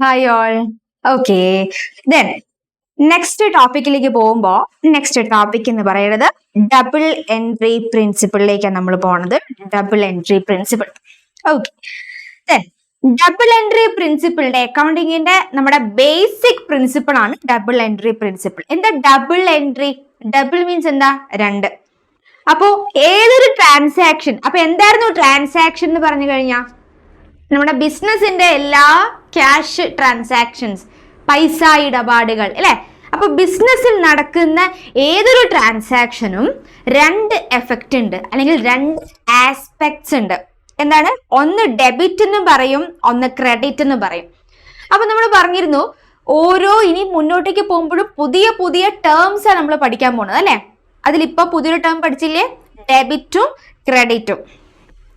Hi all. Okay, then next ടോപ്പിക്കിലേക്ക് പോകുമ്പോൾ next topic എന്ന് പറയുന്നത് ഡബിൾ എൻട്രി പ്രിൻസിപ്പിളിലേക്കാണ് നമ്മൾ പോണത്. Double entry principle. Okay, then double entry പ്രിൻസിപ്പിളിന്റെ അക്കൗണ്ടിങ്ങിന്റെ നമ്മുടെ ബേസിക് പ്രിൻസിപ്പിൾ ആണ് ഡബിൾ എൻട്രി പ്രിൻസിപ്പിൾ. എന്താ ഡബിൾ എൻട്രി? ഡബിൾ മീൻസ് എന്താ? രണ്ട്. അപ്പോ ഏതൊരു ട്രാൻസാക്ഷൻ, അപ്പൊ എന്തായിരുന്നു ട്രാൻസാക്ഷൻ എന്ന് പറഞ്ഞു കഴിഞ്ഞാൽ നമ്മുടെ ബിസിനസിന്റെ എല്ലാ ക്യാഷ് ട്രാൻസാക്ഷൻസ്, പൈസ ഇടപാടുകൾ അല്ലെ. അപ്പൊ ബിസിനസ്സിൽ നടക്കുന്ന ഏതൊരു ട്രാൻസാക്ഷനും രണ്ട് എഫക്റ്റ് ഉണ്ട്, അല്ലെങ്കിൽ രണ്ട് ആസ്പെക്ട്സ് ഉണ്ട്. എന്താണ്? ഒന്ന് ഡെബിറ്റ് എന്ന് പറയും, ഒന്ന് ക്രെഡിറ്റ് എന്ന് പറയും. അപ്പൊ നമ്മൾ പറഞ്ഞിരുന്നു ഓരോ ഇനി മുന്നോട്ടേക്ക് പോകുമ്പോഴും പുതിയ പുതിയ ടേംസ് ആണ് നമ്മൾ പഠിക്കാൻ പോകുന്നത് അല്ലെ. അതിലിപ്പോ പുതിയൊരു ടേം പഠിച്ചില്ലേ? ഡെബിറ്റും ക്രെഡിറ്റും.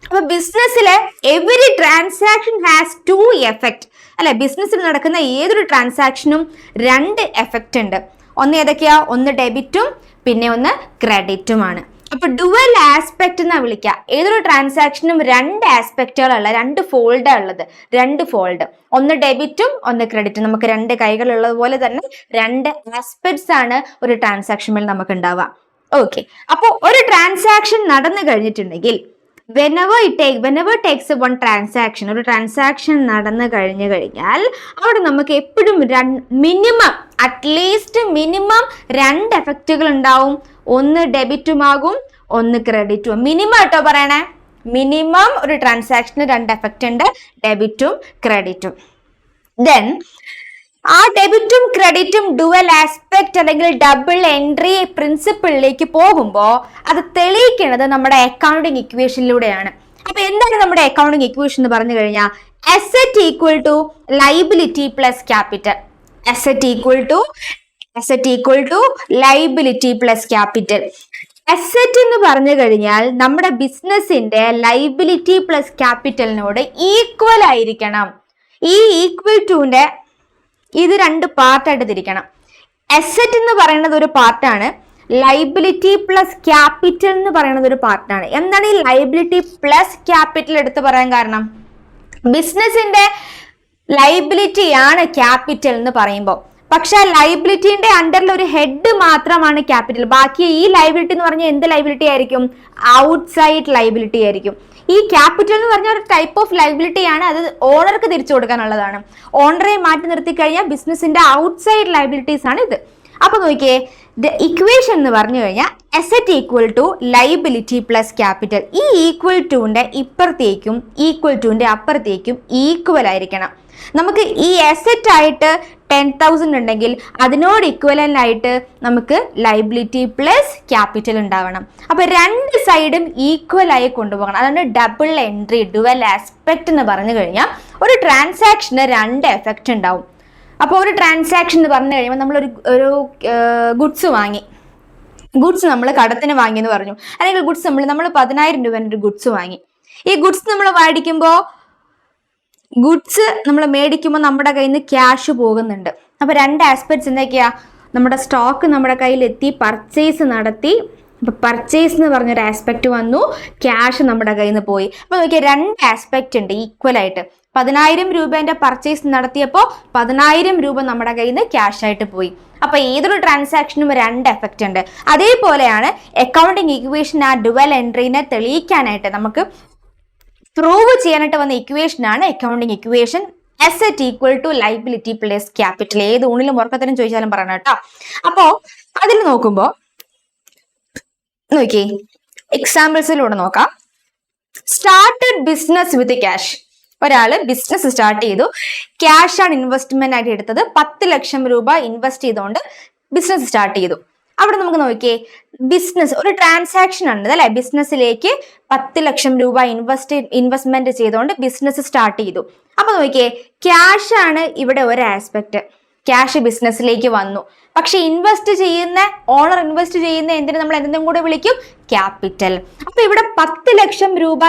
അപ്പൊ ബിസിനസ്സിലെ every transaction has two effect അല്ലെ. ബിസിനസ്സിൽ നടക്കുന്ന ഏതൊരു ട്രാൻസാക്ഷനും രണ്ട് എഫക്റ്റ് ഉണ്ട്. ഒന്ന് ഏതൊക്കെയാ? ഒന്ന് ഡെബിറ്റും പിന്നെ ഒന്ന് ക്രെഡിറ്റുമാണ്. അപ്പൊ ഡുവൽ ആസ്പെക്ട് എന്നാ വിളിക്കുക. ഏതൊരു ട്രാൻസാക്ഷനും രണ്ട് ആസ്പെക്റ്റുകളുള്ള, രണ്ട് ഫോൾഡ് ഉള്ളത്, രണ്ട് ഫോൾഡ്. ഒന്ന് ഡെബിറ്റും ഒന്ന് ക്രെഡിറ്റും. നമുക്ക് രണ്ട് കൈകൾ ഉള്ളത് പോലെ തന്നെ രണ്ട് ആസ്പെക്ട്സ് ആണ് ഒരു ട്രാൻസാക്ഷനിൽ നമുക്ക് ഉണ്ടാവുക. ഓക്കെ, അപ്പൊ ഒരു ട്രാൻസാക്ഷൻ നടന്നു കഴിഞ്ഞിട്ടുണ്ടെങ്കിൽ whenever takes one transaction, ഒരു ട്രാൻസാക്ഷൻ നടന്നു കഴിഞ്ഞാൽ അവിടെ നമുക്ക് എപ്പോഴും മിനിമം അറ്റ്ലീസ്റ്റ് മിനിമം രണ്ട് എഫക്റ്റുകൾ ഉണ്ടാവും. ഒന്ന് ഡെബിറ്റുമാകും, ഒന്ന് ക്രെഡിറ്റും. മിനിമം കേട്ടോ പറയണേ. മിനിമം ഒരു ട്രാൻസാക്ഷന് രണ്ട് എഫക്റ്റ് ഉണ്ട്, ഡെബിറ്റും ക്രെഡിറ്റും. ദെൻ ആ ഡെബിറ്റും ക്രെഡിറ്റും ഡുവൽ ആസ്പെക്ട് അല്ലെങ്കിൽ ഡബിൾ എൻട്രി പ്രിൻസിപ്പിളിലേക്ക് പോകുമ്പോൾ അത് തെളിയിക്കുന്നത് നമ്മുടെ അക്കൗണ്ടിങ് ഇക്വേഷനിലൂടെയാണ്. അപ്പൊ എന്താണ് നമ്മുടെ അക്കൗണ്ടിങ് ഇക്വേഷൻ എന്ന് പറഞ്ഞു കഴിഞ്ഞാൽ asset equal to liability plus capital. Asset equal to liability plus capital. Asset എന്ന് പറഞ്ഞു കഴിഞ്ഞാൽ നമ്മുടെ ബിസിനസിന്റെ ലൈബിലിറ്റി പ്ലസ് ക്യാപിറ്റലിനോട് ഈക്വൽ ആയിരിക്കണം. ഈ ഈക്വൽ ടുന്റെ ഇത് രണ്ട് പാർട്ടായിട്ട് തിരിക്കണം. അസറ്റ് എന്ന് പറയുന്നത് ഒരു പാർട്ടാണ്, ലൈബിലിറ്റി പ്ലസ് ക്യാപിറ്റൽ എന്ന് പറയുന്നത് ഒരു പാർട്ടാണ്. എന്താണ് ഈ ലൈബിലിറ്റി പ്ലസ് ക്യാപിറ്റൽ എടുത്ത് പറയാൻ കാരണം? ബിസിനസിന്റെ ലൈബിലിറ്റി ആണ് ക്യാപിറ്റൽ എന്ന് പറയുമ്പോൾ, പക്ഷെ ലൈബിലിറ്റിന്റെ അണ്ടറിൽ ഒരു ഹെഡ് മാത്രമാണ് ക്യാപിറ്റൽ. ബാക്കി ഈ ലൈബിലിറ്റി എന്ന് പറഞ്ഞാൽ എന്ത് ലൈബിലിറ്റി ആയിരിക്കും? ഔട്ട്സൈഡ് ലൈബിലിറ്റി ആയിരിക്കും. ഈ ക്യാപിറ്റൽ എന്ന് പറഞ്ഞ ഒരു ടൈപ്പ് ഓഫ് ലൈബിലിറ്റി ആണ്. അത് ഓണർക്ക് തിരിച്ചു കൊടുക്കാനുള്ളതാണ്. ഓണറെ മാറ്റി നിർത്തി കഴിഞ്ഞാൽ ബിസിനസിന്റെ ഔട്ട്സൈഡ് ലൈബിലിറ്റീസ് ആണ് ഇത്. അപ്പൊ നോക്കിയേ, ഇക്വേഷൻ എന്ന് പറഞ്ഞു കഴിഞ്ഞാൽ asset equal to liability plus capital. ഈ ഈക്വൽ ടുവിന്റെ ഇപ്പുറത്തേക്കും ഈക്വൽ ടുവിന്റെ അപ്പുറത്തേക്കും ഈക്വൽ ആയിരിക്കണം. നമുക്ക് ഈ അസറ്റ് ആയിട്ട് 10,000 ഉണ്ടെങ്കിൽ അതിനോട് ഇക്വലന്റ് ആയിട്ട് നമുക്ക് ലൈബിലിറ്റി പ്ലസ് ക്യാപിറ്റൽ ഉണ്ടാവണം. അപ്പൊ രണ്ട് സൈഡും ഈക്വൽ ആയി കൊണ്ടുപോകണം. അതാണ് ഡബിൾ എൻട്രി, ഡുവൽ ആസ്പെക്ട് എന്ന് പറഞ്ഞു കഴിഞ്ഞാൽ ഒരു ട്രാൻസാക്ഷന് രണ്ട് എഫക്റ്റ് ഉണ്ടാവും. അപ്പോൾ ഒരു ട്രാൻസാക്ഷൻ എന്ന് പറഞ്ഞു കഴിയുമ്പോൾ നമ്മൾ ഒരു ഗുഡ്സ് വാങ്ങി, ഗുഡ്സ് നമ്മൾ കടത്തിന് വാങ്ങി എന്ന് പറഞ്ഞു, അല്ലെങ്കിൽ ഗുഡ്സ് നമ്മൾ 10,000 രൂപേൻ്റെ ഒരു ഗുഡ്സ് വാങ്ങി. ഈ ഗുഡ്സ് നമ്മൾ മേടിക്കുമ്പോൾ നമ്മുടെ കയ്യിൽ നിന്ന് ക്യാഷ് പോകുന്നുണ്ട്. അപ്പൊ രണ്ട് ആസ്പെക്ട്സ് എന്തൊക്കെയാ? നമ്മുടെ സ്റ്റോക്ക് നമ്മുടെ കയ്യിൽ എത്തി, പർച്ചേസ് നടത്തി. അപ്പൊ പർച്ചേസ് എന്ന് പറഞ്ഞൊരു ആസ്പെക്ട് വന്നു, ക്യാഷ് നമ്മുടെ കയ്യിൽ നിന്ന് പോയി. അപ്പൊ നോക്കിയാൽ രണ്ട് ആസ്പെക്ട് ഉണ്ട് ഈക്വൽ ആയിട്ട്. 10,000 രൂപേന്റെ പർച്ചേസ് നടത്തിയപ്പോൾ 10,000 രൂപ നമ്മുടെ കയ്യിൽ നിന്ന് ക്യാഷ് ആയിട്ട് പോയി. അപ്പൊ ഏതൊരു ട്രാൻസാക്ഷനും രണ്ട് എഫക്റ്റ് ഉണ്ട്. അതേപോലെയാണ് അക്കൗണ്ടിങ് ഇക്വേഷൻ ആ ഡുവൽ എൻട്രീനെ തെളിയിക്കാനായിട്ട് നമുക്ക് പ്രൂവ് ചെയ്യാനായിട്ട് വന്ന ഇക്വേഷൻ ആണ് accounting equation. Asset equal to liability plus capital. ഏത് ഊണിലും ഉറക്കത്തിനും ചോദിച്ചാലും പറയണം കേട്ടോ. അപ്പോ അതിൽ നോക്കുമ്പോ നോക്കി എക്സാമ്പിൾസിലൂടെ നോക്കാം. Started business with cash. ഒരാള് ബിസിനസ് സ്റ്റാർട്ട് ചെയ്തു, ക്യാഷ് ആണ് ഇൻവെസ്റ്റ്മെന്റ് ആയിട്ട് എടുത്തത്. 10 ലക്ഷം രൂപ ഇൻവെസ്റ്റ് ചെയ്തുകൊണ്ട് ബിസിനസ് സ്റ്റാർട്ട് ചെയ്തു. അവിടെ നമുക്ക് നോക്കിയേ, ബിസിനസ് ഒരു ട്രാൻസാക്ഷൻ ആണ് അല്ലെ. ബിസിനസ്സിലേക്ക് 10 ലക്ഷം രൂപ ഇൻവെസ്റ്റ്മെന്റ് ചെയ്തുകൊണ്ട് ബിസിനസ് സ്റ്റാർട്ട് ചെയ്തു. അപ്പൊ നോക്കിയേ, ക്യാഷ് ആണ് ഇവിടെ ഒരു ആസ്പെക്ട്. ക്യാഷ് ബിസിനസ്സിലേക്ക് വന്നു. പക്ഷെ ഓണർ ഇൻവെസ്റ്റ് ചെയ്യുന്ന എന്തിനു നമ്മൾ എന്തും കൂടെ വിളിക്കും? ക്യാപിറ്റൽ. അപ്പൊ ഇവിടെ 10 ലക്ഷം രൂപ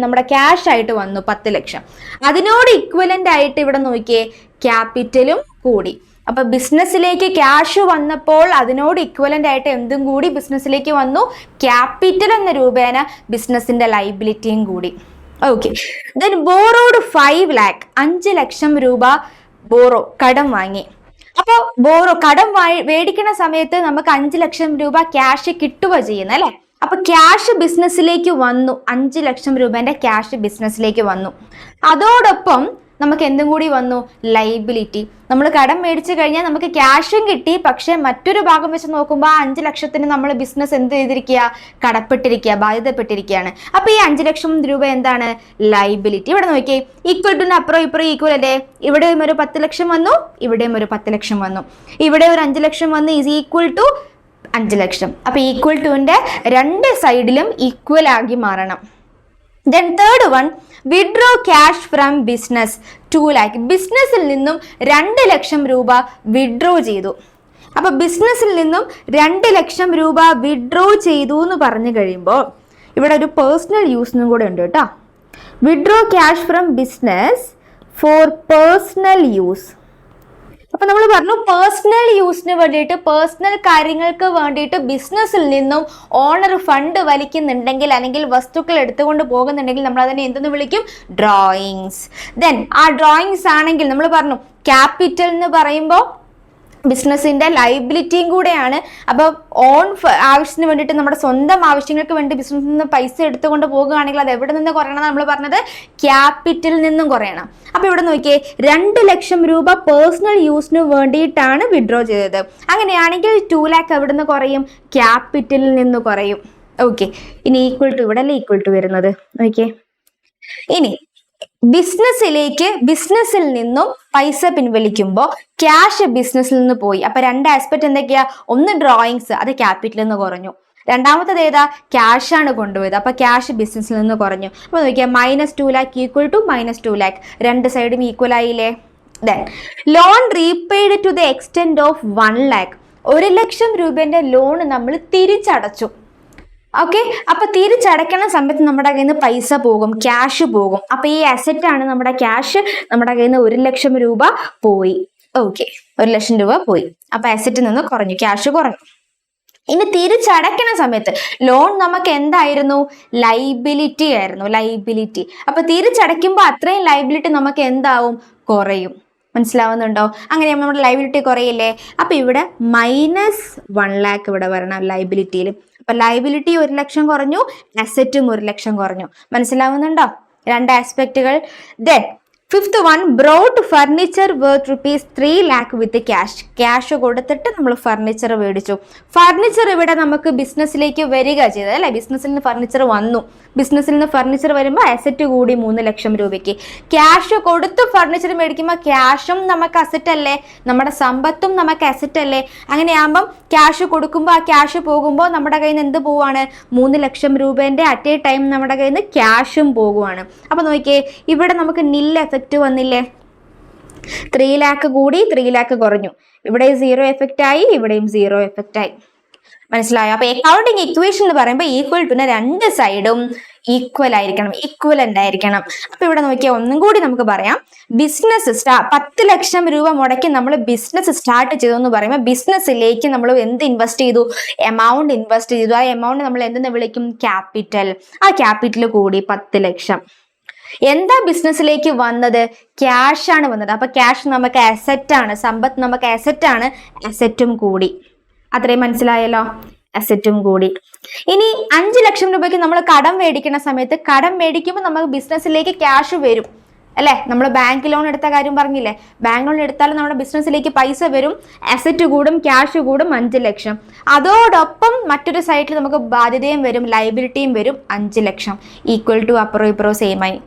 നമ്മുടെ ക്യാഷ് ആയിട്ട് വന്നു. 10 ലക്ഷം അതിനോട് ഇക്വലന്റ് ആയിട്ട് ഇവിടെ നോക്കിയേ ക്യാപിറ്റലും കൂടി. അപ്പൊ ബിസിനസ്സിലേക്ക് ക്യാഷ് വന്നപ്പോൾ അതിനോട് ഇക്വലന്റ് ആയിട്ട് എന്തും കൂടി ബിസിനസ്സിലേക്ക് വന്നു? ക്യാപിറ്റൽ എന്ന രൂപേണ ബിസിനസിന്റെ ലൈബിലിറ്റിയും കൂടി. ഓക്കെ. ദെൻ ബോറോഡ് 5 lakh, 5 ലക്ഷം രൂപ ബോറോ, കടം വാങ്ങി. അപ്പൊ ബോറോ കടം മേടിക്കുന്ന സമയത്ത് നമുക്ക് 5 ലക്ഷം രൂപ ക്യാഷ് കിട്ടുക ചെയ്യുന്നത് അല്ലെ. അപ്പൊ ക്യാഷ് ബിസിനസ്സിലേക്ക് വന്നു, 5 ലക്ഷം രൂപന്റെ ക്യാഷ് ബിസിനസ്സിലേക്ക് വന്നു. അതോടൊപ്പം നമുക്ക് എന്തും കൂടി വന്നു, ലൈബിലിറ്റി. നമ്മൾ കടം മേടിച്ചു കഴിഞ്ഞാൽ നമുക്ക് ക്യാഷും കിട്ടി, പക്ഷെ മറ്റൊരു ഭാഗം വെച്ച് നോക്കുമ്പോൾ 5 ലക്ഷത്തിന് നമ്മൾ ബിസിനസ് എന്ത് ചെയ്തിരിക്കുക, കടപ്പെട്ടിരിക്കുക, ബാധ്യതപ്പെട്ടിരിക്കുകയാണ്. അപ്പൊ ഈ 5 ലക്ഷം രൂപ എന്താണ്, ലൈബിലിറ്റി. ഇവിടെ നോക്കിയേ, ഈക്വൽ ടു അപ്പുറം ഇപ്പുറം ഈക്വൽ അല്ലേ. ഇവിടെയും ഒരു 10 ലക്ഷം വന്നു, ഇവിടെയും ഒരു 10 ലക്ഷം വന്നു, ഇവിടെ ഒരു 5 ലക്ഷം വന്നു, ഈസ് ഈക്വൽ ടു 5 ലക്ഷം. അപ്പൊ ഈക്വൽ ടുവിന്റെ രണ്ട് സൈഡിലും ഈക്വൽ ആക്കി മാറണം. Then third one, withdraw cash from business 2 lakh. ബിസിനസ്സിൽ നിന്നും 2 ലക്ഷം രൂപ വിഡ്രോ ചെയ്തു. അപ്പൊ ബിസിനസ്സിൽ നിന്നും 2 ലക്ഷം രൂപ വിഡ്രോ ചെയ്തു എന്ന് പറഞ്ഞു കഴിയുമ്പോൾ ഇവിടെ ഒരു പേഴ്സണൽ യൂസിനും കൂടെ ഉണ്ട് കേട്ടോ. Withdraw cash from business for personal use. അപ്പൊ നമ്മൾ പറഞ്ഞു പേഴ്സണൽ യൂസിന് വേണ്ടിയിട്ട്, പേഴ്സണൽ കാര്യങ്ങൾക്ക് വേണ്ടിയിട്ട് ബിസിനസ്സിൽ നിന്നും ഓണർ ഫണ്ട് വലിക്കുന്നുണ്ടെങ്കിൽ അല്ലെങ്കിൽ വസ്തുക്കൾ എടുത്തുകൊണ്ട് പോകുന്നുണ്ടെങ്കിൽ നമ്മൾ അതിനെ എന്തെന്ന് വിളിക്കും, ഡ്രോയിങ്സ്. ദെൻ ആ ഡ്രോയിങ്സ് ആണെങ്കിൽ നമ്മൾ പറഞ്ഞു ക്യാപിറ്റൽ എന്ന് പറയുമ്പോൾ ബിസിനസിന്റെ ലൈബിലിറ്റിയും കൂടെയാണ്. അപ്പോൾ ഓൺ ആവശ്യത്തിന് വേണ്ടിയിട്ട്, നമ്മുടെ സ്വന്തം ആവശ്യങ്ങൾക്ക് വേണ്ടി ബിസിനസ്സിൽ നിന്ന് പൈസ എടുത്തുകൊണ്ട് പോകുകയാണെങ്കിൽ അത് എവിടെ നിന്ന് കുറയണം, നമ്മൾ പറഞ്ഞത് ക്യാപിറ്റലിൽ നിന്നും കുറയണം. അപ്പൊ ഇവിടെ നോക്കിയേ, 2 ലക്ഷം രൂപ പേഴ്സണൽ യൂസിന് വേണ്ടിയിട്ടാണ് വിഡ്രോ ചെയ്തത്. അങ്ങനെയാണെങ്കിൽ 2 lakh എവിടെ നിന്ന് കുറയും, ക്യാപിറ്റലിൽ നിന്ന് കുറയും. ഓക്കെ. ഇനി ഈക്വൽ ടു, ഇവിടെ അല്ലേ ഈക്വൽ ടു വരുന്നത്. ഓക്കെ. ഇനി ബിസിനസ്സിൽ നിന്നും പൈസ പിൻവലിക്കുമ്പോൾ ക്യാഷ് ബിസിനസ്സിൽ നിന്ന് പോയി. അപ്പൊ രണ്ട് ആസ്പെക്ട് എന്തൊക്കെയാ, ഒന്ന് ഡ്രോയിങ്സ്, അത് ക്യാപിറ്റലിൽ നിന്ന് കുറഞ്ഞു. രണ്ടാമത്തത് ഏതാ, ക്യാഷ് ആണ് കൊണ്ടുപോയത്, അപ്പൊ ക്യാഷ് ബിസിനസ്സിൽ നിന്ന് കുറഞ്ഞു. അപ്പൊ നോക്കിയാൽ -2 lakh ഈക്വൽ ടു -2 lakh, രണ്ട് സൈഡും ഈക്വൽ ആയില്ലേ. Then loan repaid to the extend of 1 lakh. 1 ലക്ഷം രൂപന്റെ ലോൺ നമ്മൾ തിരിച്ചടച്ചു. ഓക്കെ. അപ്പൊ തിരിച്ചടയ്ക്കണ സമയത്ത് നമ്മുടെ കയ്യിൽ നിന്ന് പൈസ പോകും, ക്യാഷ് പോകും. അപ്പൊ ഈ അസറ്റ് ആണ് നമ്മുടെ ക്യാഷ്. നമ്മുടെ കയ്യിൽ നിന്ന് 1 ലക്ഷം രൂപ പോയി. ഓക്കെ, 1 ലക്ഷം രൂപ പോയി. അപ്പൊ അസറ്റിൽ നിന്ന് കുറഞ്ഞു, ക്യാഷ് കുറഞ്ഞു. ഇനി തിരിച്ചടയ്ക്കണ സമയത്ത് ലോൺ നമുക്ക് എന്തായിരുന്നു, ലൈബിലിറ്റി ആയിരുന്നു, ലൈബിലിറ്റി. അപ്പൊ തിരിച്ചടയ്ക്കുമ്പോൾ അത്രയും ലൈബിലിറ്റി നമുക്ക് എന്താവും, കുറയും. മനസ്സിലാവുന്നുണ്ടോ? അങ്ങനെയാകുമ്പോൾ നമ്മുടെ ലൈബിലിറ്റി കുറയില്ലേ. അപ്പൊ ഇവിടെ -1 lakh ഇവിടെ വരണം ലൈബിലിറ്റിയിൽ. അപ്പൊ ലൈബിലിറ്റി 1 ലക്ഷം കുറഞ്ഞു, അസറ്റും 1 ലക്ഷം കുറഞ്ഞു. മനസ്സിലാവുന്നുണ്ടോ രണ്ട് ആസ്പെക്റ്റുകൾ? Then fifth one, brought furniture worth ₹3 lakh with cash. Cash കൊടുത്തിട്ട് നമ്മൾ ഫർണിച്ചർ മേടിച്ചു. ഫർണിച്ചർ ഇവിടെ നമുക്ക് ബിസിനസ്സിലേക്ക് വരിക ചെയ്തത് അല്ലെ. ബിസിനസ്സിൽ നിന്ന് ഫർണിച്ചർ വന്നു. ബിസിനസ്സിൽ നിന്ന് ഫർണിച്ചർ വരുമ്പോൾ അസറ്റ് കൂടി 3 ലക്ഷം രൂപയ്ക്ക്. ക്യാഷ് കൊടുത്ത് ഫർണിച്ചർ മേടിക്കുമ്പോൾ ക്യാഷും നമുക്ക് അസറ്റ് അല്ലേ, നമ്മുടെ സമ്പത്തും നമുക്ക് അസറ്റ് അല്ലേ. അങ്ങനെയാകുമ്പം ക്യാഷ് കൊടുക്കുമ്പോൾ ആ ക്യാഷ് പോകുമ്പോൾ നമ്മുടെ കയ്യിൽ നിന്ന് എന്ത് പോവാണ്, 3 ലക്ഷം രൂപേന്റെ അറ്റ് എ ടൈം നമ്മുടെ കയ്യിൽ നിന്ന് ക്യാഷും പോകുവാണ്. അപ്പൊ നോക്കിയേ, ഇവിടെ നമുക്ക് നിൽ എഫക്റ്റ് വന്നില്ലേ. 3 lakh കൂടി 3 lakh കുറഞ്ഞു. ഇവിടെ 0 എഫക്റ്റ് ആയി, ഇവിടെയും 0 എഫക്റ്റ് ആയി. മനസ്സിലായോ? അപ്പൊ അക്കൗണ്ടിങ് ഇക്വേഷൻ എന്ന് പറയുമ്പോൾ ഈക്വൽ ടു രണ്ട് സൈഡും ഈക്വൽ ആയിരിക്കണം, ഈക്വലന്റ് ആയിരിക്കണം. അപ്പൊ ഇവിടെ നോക്കിയാൽ ഒന്നും കൂടി നമുക്ക് പറയാം, ബിസിനസ് 10 ലക്ഷം രൂപ മുടക്കി നമ്മൾ ബിസിനസ് സ്റ്റാർട്ട് ചെയ്തു എന്ന് പറയുമ്പോൾ ബിസിനസ്സിലേക്ക് നമ്മൾ എന്ത് ഇൻവെസ്റ്റ് ചെയ്തു, എമൗണ്ട് ഇൻവെസ്റ്റ് ചെയ്തു. ആ എമൗണ്ട് നമ്മൾ എന്തെന്ന് വിളിക്കും, ക്യാപിറ്റൽ. ആ ക്യാപിറ്റൽ കൂടി 10 ലക്ഷം. എന്താ ബിസിനസ്സിലേക്ക് വന്നത്, ക്യാഷ് ആണ് വന്നത്. അപ്പൊ ക്യാഷ് നമുക്ക് അസറ്റ് ആണ്, സമ്പത്ത് നമുക്ക് അസറ്റ് ആണ്, അസറ്റും കൂടി. അത്രയും മനസ്സിലായല്ലോ, അസറ്റും കൂടി. ഇനി 5 ലക്ഷം രൂപയ്ക്ക് നമ്മൾ കടം മേടിക്കുന്ന സമയത്ത്, കടം മേടിക്കുമ്പോൾ നമുക്ക് ബിസിനസ്സിലേക്ക് ക്യാഷ് വരും അല്ലെ. നമ്മൾ ബാങ്ക് ലോൺ എടുത്ത കാര്യം പറഞ്ഞില്ലേ, ബാങ്ക് ലോൺ എടുത്താലും നമ്മുടെ ബിസിനസ്സിലേക്ക് പൈസ വരും, അസറ്റ് കൂടും, ക്യാഷ് കൂടും, 5 ലക്ഷം. അതോടൊപ്പം മറ്റൊരു സൈഡിൽ നമുക്ക് ബാധ്യതയും വരും, ലൈബിലിറ്റിയും വരും, 5 ലക്ഷം. ഈക്വൽ ടു അപ്പുറം ഇപ്പുറം സെയിം ആയി.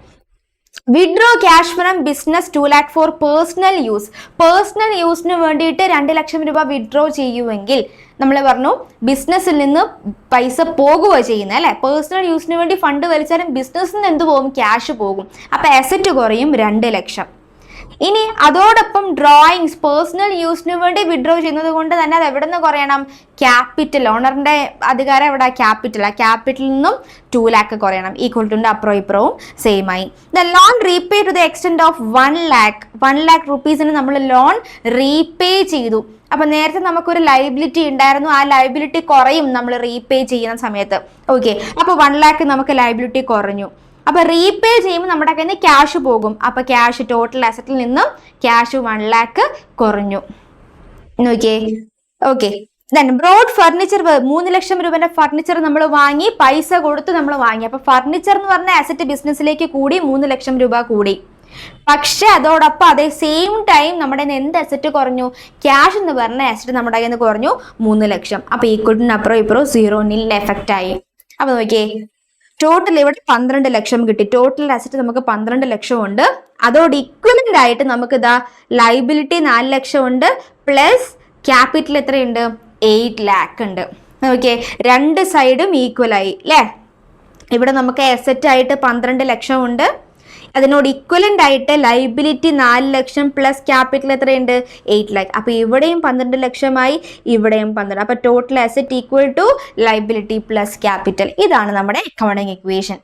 Withdraw cash from business 2 lakh for personal use. Personal യൂസിന് വേണ്ടിയിട്ട് 2 ലക്ഷം രൂപ വിഡ്രോ ചെയ്യുമെങ്കിൽ നമ്മൾ പറഞ്ഞു ബിസിനസ്സിൽ നിന്ന് പൈസ പോകുക ചെയ്യുന്നത് അല്ലെ. പേഴ്സണൽ യൂസിന് വേണ്ടി ഫണ്ട് വലിച്ചാലും ബിസിനസ്സിൽ നിന്ന് എന്ത് പോകും, ക്യാഷ് പോകും. അപ്പൊ അസറ്റ് കുറയും 2 ലക്ഷം. ഇനി അതോടൊപ്പം ഡ്രോയിങ്സ് പേഴ്സണൽ യൂസിന് വേണ്ടി വിഡ്രോ ചെയ്യുന്നത് കൊണ്ട് തന്നെ അത് എവിടെ നിന്ന് കുറയണം, ക്യാപിറ്റൽ. ഓണറിന്റെ അധികാരം എവിടെ, ക്യാപിറ്റൽ. ആ ക്യാപിറ്റലിൽ നിന്നും 2 lakh കുറയണം. ഈക്വൽ ടു അപ്പുറവും ഇപ്പുറവും സെയിം ആയി. The loan repay to the extend of 1 lakh റുപ്പീസിന് നമ്മൾ ലോൺ റീപേ ചെയ്തു. അപ്പൊ നേരത്തെ നമുക്കൊരു ലൈബിലിറ്റി ഉണ്ടായിരുന്നു, ആ ലൈബിലിറ്റി കുറയും നമ്മൾ റീപേ ചെയ്യുന്ന സമയത്ത്. ഓക്കെ, അപ്പൊ 1 lakh നമുക്ക് ലൈബിലിറ്റി കുറഞ്ഞു. അപ്പൊ റീപേ ചെയ്യുമ്പോൾ നമ്മുടെ കയ്യിൽ നിന്ന് ക്യാഷ് പോകും. അപ്പൊ ക്യാഷ് ടോട്ടൽ അസറ്റിൽ നിന്നും ക്യാഷ് 1 lakh കുറഞ്ഞു. നോക്കിയേ. ഓക്കെ. ബ്രോഡ് ഫർണിച്ചർ 3 ലക്ഷം രൂപന്റെ ഫർണിച്ചർ നമ്മൾ വാങ്ങി, പൈസ കൊടുത്ത് നമ്മൾ വാങ്ങി. അപ്പൊ ഫർണിച്ചർ എന്ന് പറഞ്ഞ അസറ്റ് ബിസിനസ്സിലേക്ക് കൂടി 3 ലക്ഷം രൂപ കൂടി. പക്ഷെ അതോടൊപ്പം അതേ സെയിം ടൈം നമ്മുടെ എന്ത് അസറ്റ് കുറഞ്ഞു? ക്യാഷ് എന്ന് പറഞ്ഞ അസറ്റ് നമ്മുടെ കയ്യിൽ നിന്ന് കുറഞ്ഞു 3 ലക്ഷം. അപ്പൊ ഈക്വലിന് അപ്പുറം ഇപ്പുറം 0 നിൽ എഫക്റ്റ് ആയി. അപ്പൊ നോക്കിയേ, ടോട്ടൽ ഇവിടെ 12 ലക്ഷം കിട്ടി. ടോട്ടൽ അസറ്റ് നമുക്ക് 12 ലക്ഷം ഉണ്ട്. അതോട് ഇക്വലന്റ് ആയിട്ട് നമുക്ക് ഇതാ ലൈബിലിറ്റി 4 ലക്ഷം ഉണ്ട്, പ്ലസ് ക്യാപിറ്റൽ എത്രയുണ്ട്? 8 lakh ഉണ്ട്. ഓക്കെ, രണ്ട് സൈഡും ഈക്വൽ ആയി അല്ലേ? ഇവിടെ നമുക്ക് അസറ്റ് ആയിട്ട് 12 ലക്ഷം ഉണ്ട്, അതിനോട് ഇക്വലന്റ് ആയിട്ട് ലൈബിലിറ്റി 4 ലക്ഷം പ്ലസ് ക്യാപിറ്റൽ എത്രയുണ്ട്? 8 lakh. അപ്പൊ ഇവിടെയും 12 ലക്ഷമായി, ഇവിടെയും 12. അപ്പൊ total asset equal to liability plus capital. ഇതാണ് നമ്മുടെ അക്കൗണ്ടിങ് ഇക്വേഷൻ.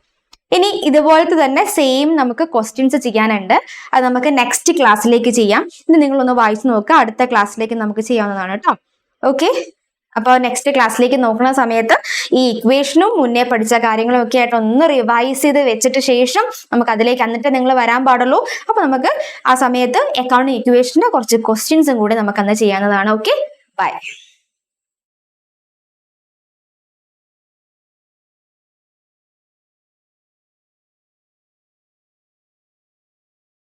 ഇനി ഇതുപോലത്തെ തന്നെ സെയിം നമുക്ക് ക്വസ്റ്റ്യൻസ് ചെയ്യാനുണ്ട്. അത് നമുക്ക് നെക്സ്റ്റ് ക്ലാസ്സിലേക്ക് ചെയ്യാം. ഇനി നിങ്ങളൊന്ന് വായിച്ചു നോക്കുക, അടുത്ത ക്ലാസ്സിലേക്ക് നമുക്ക് ചെയ്യാവുന്നതാണ് കേട്ടോ. ഓക്കെ, അപ്പോൾ നെക്സ്റ്റ് ക്ലാസ്സിലേക്ക് നോക്കുന്ന സമയത്ത് ഈ ഇക്വേഷനും മുന്നേ പഠിച്ച കാര്യങ്ങളും ഒക്കെ ആയിട്ട് ഒന്ന് റിവൈസ് ചെയ്ത് വെച്ചിട്ട് ശേഷം നമുക്ക് അതിലേക്ക് എന്നിട്ട് നിങ്ങൾ വരാൻ പാടുള്ളൂ. അപ്പൊ നമുക്ക് ആ സമയത്ത് അക്കൗണ്ടിങ് ഇക്വേഷന് കുറച്ച് ക്വസ്റ്റ്യൻസും കൂടി നമുക്ക് അന്ന് ചെയ്യാവുന്നതാണ്. Okay, by.